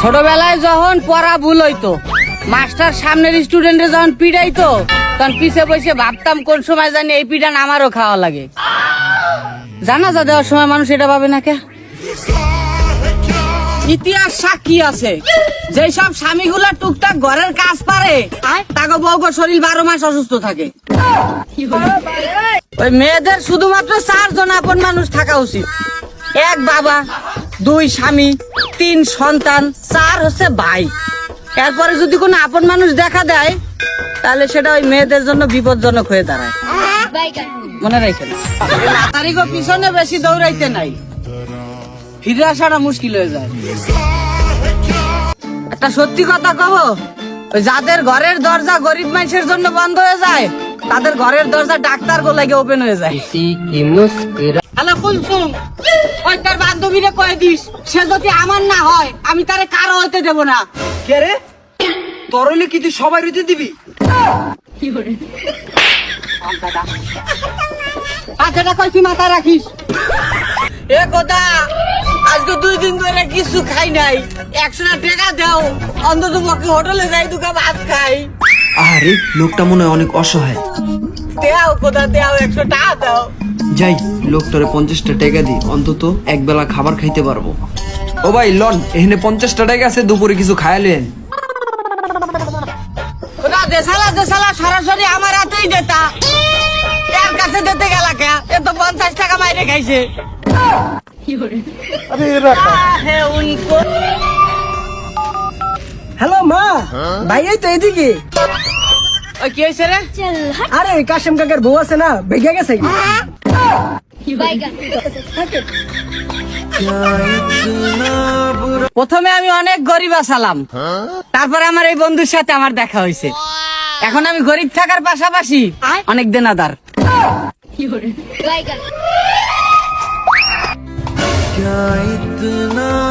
ছোটবেলায় যখন পড়া ভুল হইতো, মাস্টার সামনের স্টুডেন্টে যখন পিড়াইতো, তখন পিছে বসে ভাবতাম কোন সময় জানি এই পিড়ান আমারও খাওয়া লাগে। জানাজা দেওয়ার সময় মানুষ এটা ভাবে না কে? ইতিহাস সাক্ষী আছে, যেসব স্বামীগুলা টুকটাক ঘরের কাজ পারে তাকে বউ শরীর 12 মাস অসুস্থ থাকে। ওই মেয়েদের শুধুমাত্র 4 জন আপন মানুষ থাকা উচিত। 1 বাবা, 2 স্বামী, 3 সন্তান, 4 হচ্ছে ভাই। এরপরে যদি কোনো আপন মানুষ দেখা দেয় তাহলে সেটা ওই মেয়েদের জন্য বিপজ্জনক হয়ে দাঁড়ায়। মনে রাখেন, তারিখও পিছনে বেশি দৌড়াইতে নাই, ফিরে আসাটা মুশকিল হয়ে যায়। একটা সত্যি কথা কব, ওই যাদের ঘরের দরজা গরিব মানুষের জন্য বন্ধ হয়ে যায়, তাদের ঘরের দরজা ডাক্তার গোলাগে ওপেন হয়ে যায়। হ্যালো কুলসুম, ওই তার বান্ধবীরে কয়ে দিস, সে যদি আমার না হয় আমি তারে কারো হইতে দেব না। কে রে? তোর হইলে কি তুই সবাই রইতে দিবি? কথাটা কইছি মাথা রাখিস। এ কথা, আজকে 2 দিন ধরে কিছু খাই নাই, 100 টাকা দাও, অন্তত পক্ষে হোটেলে যাই দুকা ভাত খাই। আরে লোকটা মনে হয় অনেক অসহায়। দেও কোথা দেও, 100 টাকা দাও। যাই লোকটারে 50টা টাকা দি, অন্তত এক বেলা খাবার খাইতে পারবো। ও ভাই লন, এখানে 50টা টাকা আছে, দুপুরে কিছু খায়ালেন। ওরা দেশালা সরাসরি আমার হাতেই দেতা, এর কাছে দিতে গেলা কে? এ তো 50 টাকা মাইরে খাইছে। হ্যালো মা, ভাই এই তো এদিকে। ওই কি হয়েছে রে? আরে কাশেম কাকার বউ আছে না, ভেগে গেছে কি? প্রথমে আমি অনেক গরিব আসালাম, তারপরে আমার এই বন্ধুর সাথে আমার দেখা হয়েছে। এখন আমি গরিব থাকার পাশাপাশি অনেক দেনাদার। Bye.